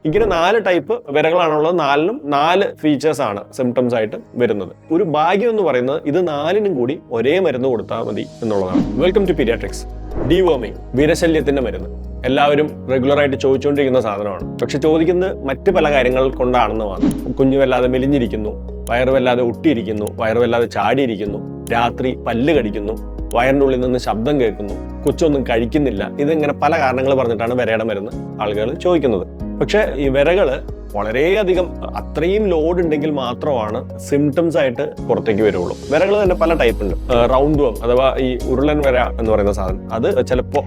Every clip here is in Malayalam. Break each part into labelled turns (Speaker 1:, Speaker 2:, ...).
Speaker 1: ഇങ്ങനെ 4 ടൈപ്പ് വിരകളാണുള്ളത്. 4നും 4 ഫീച്ചേഴ്സ് ആണ് സിംറ്റംസ് ആയിട്ട് വരുന്നത്. ഒരു ഭാഗ്യം എന്ന് പറയുന്നത് ഇത് 4നും കൂടി ഒരേ മരുന്ന് കൊടുത്താൽ മതി എന്നുള്ളതാണ്. Welcome to paediatrics. ഡീവോമിങ്, വിരശല്യത്തിന്റെ മരുന്ന് എല്ലാവരും റെഗുലറായിട്ട് ചോദിച്ചുകൊണ്ടിരിക്കുന്ന സാധനമാണ്. പക്ഷെ ചോദിക്കുന്നത് മറ്റ് പല കാര്യങ്ങൾ കൊണ്ടാണെന്ന് മാത്രം. കുഞ്ഞു വല്ലാതെ മെലിഞ്ഞിരിക്കുന്നു, വയറ് വല്ലാതെ ഒട്ടിയിരിക്കുന്നു, വയറ് വല്ലാതെ ചാടിയിരിക്കുന്നു, രാത്രി പല്ല് കടിക്കുന്നു, വയറിൻ്റെ ഉള്ളിൽ നിന്ന് ശബ്ദം കേൾക്കുന്നു, കൊച്ചൊന്നും കഴിക്കുന്നില്ല. ഇതിങ്ങനെ പല കാരണങ്ങൾ പറഞ്ഞിട്ടാണ് വിരയുടെ മരുന്ന് ആളുകൾ ചോദിക്കുന്നത്. പക്ഷെ ഈ വിരകള് വളരെയധികം അത്രയും ലോഡ് ഉണ്ടെങ്കിൽ മാത്രമാണ് സിംറ്റംസ് ആയിട്ട് പുറത്തേക്ക് വരുള്ളൂ. വിരകൾ തന്നെ പല ടൈപ്പ് ഉണ്ട്. റൗണ്ട് വം അഥവാ ഈ ഉരുളൻ വര എന്ന് പറയുന്ന സാധനം, അത് ചിലപ്പോൾ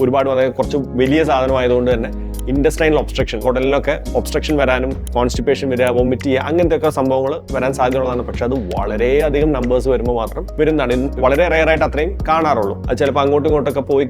Speaker 1: ഒരുപാട് കുറച്ച് വലിയ സാധനമായതുകൊണ്ട് തന്നെ ഇൻഡസ്ട്രൈനൽ ഒബ്സ്ട്രക്ഷൻ, കുടലിനൊക്കെ ഒബ്സ്ട്രക്ഷൻ വരാനും കോൺസ്റ്റിപ്പേഷൻ വരിക, വൊമിറ്റ് ചെയ്യുക, അങ്ങനത്തെ ഒക്കെ സംഭവങ്ങൾ വരാൻ സാധ്യതയുള്ളതാണ്. പക്ഷെ അത് വളരെയധികം നമ്പേഴ്സ് വരുമ്പോൾ മാത്രം വരുന്നതാണ്. വളരെ റെയറായിട്ട് അത്രയും കാണാറുള്ളൂ. അത് ചിലപ്പോൾ അങ്ങോട്ടും ഇങ്ങോട്ടൊക്കെ പോയി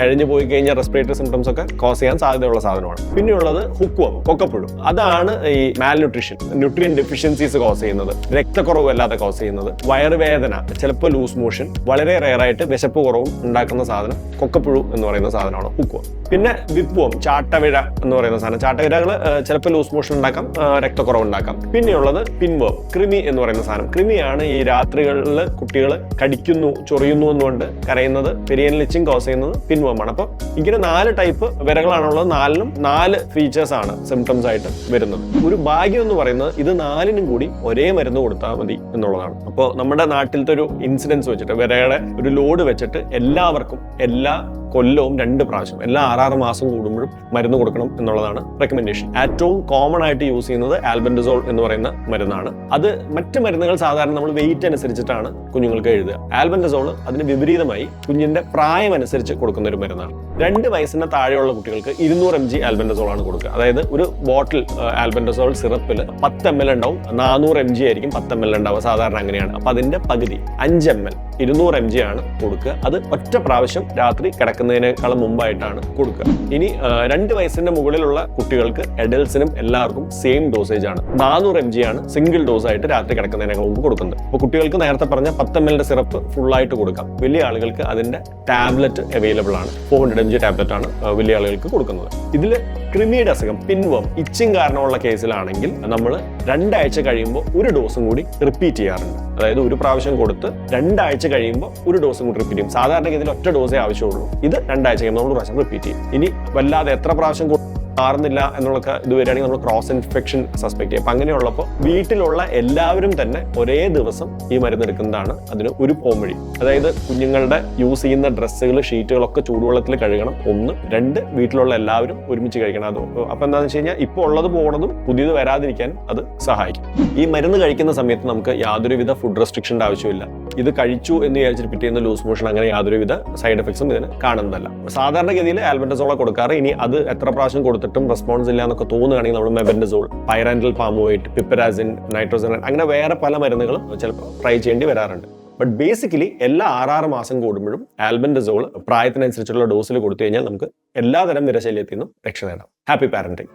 Speaker 1: എഴഞ്ഞു പോയി കഴിഞ്ഞാൽ റെസ്പിറേറ്ററി സിംറ്റംസ് ഒക്കെ കോസ് ചെയ്യാൻ സാധ്യതയുള്ള സാധനമാണ്. പിന്നെയുള്ളത് ഹുക്വം, കൊക്കപ്പുഴു. അതാണ് ഈ മാൽന്യൂട്രീഷൻ, ന്യൂട്രിയൻ ഡെഫിഷ്യൻസീസ് കോസ് ചെയ്യുന്നത്, രക്തക്കുറവ് അല്ലാതെ കോസ് ചെയ്യുന്നത്, വയറുവേദന, ചിലപ്പോൾ ലൂസ് മോഷൻ, വളരെ റെയറായിട്ട് വിശപ്പ് കുറവും ഉണ്ടാക്കുന്ന സാധനം കൊക്കപ്പുഴു എന്ന് പറയുന്ന സാധനമാണ് ഹുക്വം. പിന്നെ വിപ്വം, ചാട്ടവിഴ എന്ന് പറയുന്ന സാധനം. ചാട്ടവിഴകൾ ചിലപ്പോൾ ലൂസ് മോഷൻ ഉണ്ടാക്കാം, രക്തക്കുറവ് ഉണ്ടാക്കാം. പിന്നെയുള്ളത് പിൻവേം, കൃമി എന്ന് പറയുന്ന സാധനം. കൃമിയാണ് ഈ രാത്രികളിൽ കുട്ടികൾ കടിക്കുന്നു, ചൊറിയുന്നു എന്നുകൊണ്ട് കരയുന്നത്, പെരിയനൽ ഇച്ചിങ് കോസ് ചെയ്യുന്നത് പിൻവേമാണ്. അപ്പോൾ ഇങ്ങനെ 4 ടൈപ്പ് വിരകളാണുള്ളത്. 4നും 4 ഫീച്ചേഴ്സ് ആണ് സിംറ്റംസ് ആയിട്ട് വരുന്നത്. ഒരു ഭാഗ്യം എന്ന് പറയുന്നത് ഇത് 4നും കൂടി ഒരേ മരുന്ന് കൊടുത്താൽ മതി എന്നുള്ളതാണ്. അപ്പോൾ നമ്മുടെ നാട്ടിലത്തെ ഒരു ഇൻസിഡൻസ് വെച്ചിട്ട്, വിരയുടെ ഒരു ലോഡ് വെച്ചിട്ട് എല്ലാവർക്കും എല്ലാ കൊല്ലവും 2 പ്രാവശ്യം, എല്ലാ 6 മാസം കൂടുമ്പോഴും മരുന്ന് കൊടുക്കണം എന്നുള്ളതാണ് റെക്കമെൻഡേഷൻ. ഏറ്റവും കോമൺ ആയിട്ട് യൂസ് ചെയ്യുന്നത് ആൽബൻഡസോൾ എന്ന് പറയുന്ന മരുന്നാണ്. അത് മറ്റ് മരുന്നുകൾ സാധാരണ നമ്മൾ വെയിറ്റ് അനുസരിച്ചിട്ടാണ് കുഞ്ഞുങ്ങൾക്ക് എഴുതുക. ആൽബൻഡസോൾ അതിന് വിപരീതമായി കുഞ്ഞിന്റെ പ്രായം അനുസരിച്ച് കൊടുക്കുന്ന ഒരു മരുന്നാണ്. 2 വയസ്സിന് താഴെയുള്ള കുട്ടികൾക്ക് 200 mg ആൽബൻഡസോൾ ആണ് കൊടുക്കുക. അതായത് ഒരു ബോട്ടിൽ ആൽബൻഡസോൾ സിറപ്പിൽ 10 ml ഉണ്ടാവും, 400 mg ആയിരിക്കും 10 ml ഉണ്ടാവുക, സാധാരണ അങ്ങനെയാണ്. അപ്പൊ അതിന്റെ പകുതി 5 ml 200 mg ആണ് കൊടുക്കുക. അത് ഒറ്റ പ്രാവശ്യം രാത്രി കിടക്കുന്നതിനേക്കാളും മുമ്പായിട്ടാണ് കൊടുക്കുക. ഇനി 2 വയസ്സിന്റെ മുകളിലുള്ള കുട്ടികൾക്ക്, അഡൽസിനും എല്ലാവർക്കും സെയിം ഡോസേജ് ആണ്. 400 mg ആണ് സിംഗിൾ ഡോസ് ആയിട്ട് രാത്രി കിടക്കുന്നതിനേക്കാൾ മുമ്പ് കൊടുക്കുന്നത്. അപ്പോൾ കുട്ടികൾക്ക് നേരത്തെ പറഞ്ഞ 10 ml സിറപ്പ് ഫുൾ ആയിട്ട് കൊടുക്കാം. വലിയ ആളുകൾക്ക് അതിന്റെ ടാബ്ലറ്റ് അവൈലബിൾ ആണ്. 400 mg ടാബ്ലറ്റ് ആണ് വലിയ ആളുകൾക്ക് കൊടുക്കുന്നത്. ഇതിൽ കൃമിയുടെ അസുഖം, പിൻവേം, ഇച്ചിങ് കാരണമുള്ള കേസിലാണെങ്കിൽ നമ്മൾ 2 ആഴ്ച കഴിയുമ്പോൾ ഒരു ഡോസും കൂടി റിപ്പീറ്റ് ചെയ്യാറുണ്ട്. അതായത് ഒരു പ്രാവശ്യം കൊടുത്ത് 2 ആഴ്ച കഴിയുമ്പോൾ ഒരു ഡോസും കൂടി റിപ്പീറ്റ് ചെയ്യും. സാധാരണഗതിയിൽ ഒറ്റ ഡോസേ ആവശ്യമുള്ളൂ. ഇത് 2 ആഴ്ച കഴിയുമ്പോൾ നമ്മൾ പ്രാവശ്യം റിപ്പീറ്റ് ചെയ്യും. ഇനി വല്ലാതെ എത്ര പ്രാവശ്യം മാറുന്നില്ല എന്നുള്ള ഇത് വരികയാണെങ്കിൽ നമ്മൾ ക്രോസ് ഇൻഫെക്ഷൻ സസ്പെക്ട് ചെയ്യും. അപ്പം അങ്ങനെയുള്ളപ്പോൾ വീട്ടിലുള്ള എല്ലാവരും തന്നെ ഒരേ ദിവസം ഈ മരുന്ന് എടുക്കുന്നതാണ് അതിന് ഒരു പോംവഴി. അതായത് കുഞ്ഞുങ്ങളുടെ യൂസ് ചെയ്യുന്ന ഡ്രസ്സുകൾ, ഷീറ്റുകളൊക്കെ ചൂടുവെള്ളത്തിൽ കഴുകണം. 1, 2 വീട്ടിലുള്ള എല്ലാവരും ഒരുമിച്ച് കഴിക്കണം. അത് അപ്പം എന്താണെന്ന് വെച്ച് കഴിഞ്ഞാൽ ഇപ്പോൾ ഉള്ളത് പോകണതും പുതിയത് വരാതിരിക്കാനും അത് സഹായിക്കും. ഈ മരുന്ന് കഴിക്കുന്ന സമയത്ത് നമുക്ക് യാതൊരുവിധ ഫുഡ് റെസ്ട്രിക്ഷൻ്റെ ആവശ്യമില്ല. ഇത് കഴിച്ചു എന്ന് വിചാരിച്ചിട്ട് പിറ്റേന്ന് ലൂസ് മോഷൻ അങ്ങനെ യാതൊരുവിധ സൈഡ് എഫക്ട്സും ഇതിന് കാണുന്നതല്ല. സാധാരണഗതിയിൽ ആൽബൻഡസോളാണ് കൊടുക്കാറ്. ഇനി അത് എത്ര പ്രാവശ്യം കൊടുത്തിട്ടും റെസ്പോൺസ് ഇല്ല എന്നൊക്കെ തോന്നുകയാണെങ്കിൽ നമ്മൾ മെബൻഡസോൾ, പൈറാൻഡൽ പാമോയിറ്റ്, പിപ്പരാസിൻ, നൈട്രോസൻ, അങ്ങനെ വേറെ പല മരുന്നുകളും ചിലപ്പോൾ ട്രൈ ചെയ്യേണ്ടി വരാറുണ്ട്. ബട്ട് ബേസിക്കലി എല്ലാ 6 മാസം കൂടുമ്പോഴും ആൽബൻഡസോൾ പ്രായത്തിനനുസരിച്ചുള്ള ഡോസിൽ കൊടുത്തു കഴിഞ്ഞാൽ നമുക്ക് എല്ലാതരം വിരശല്യത്തിൽ നിന്നും രക്ഷ നേടാം. Happy parenting.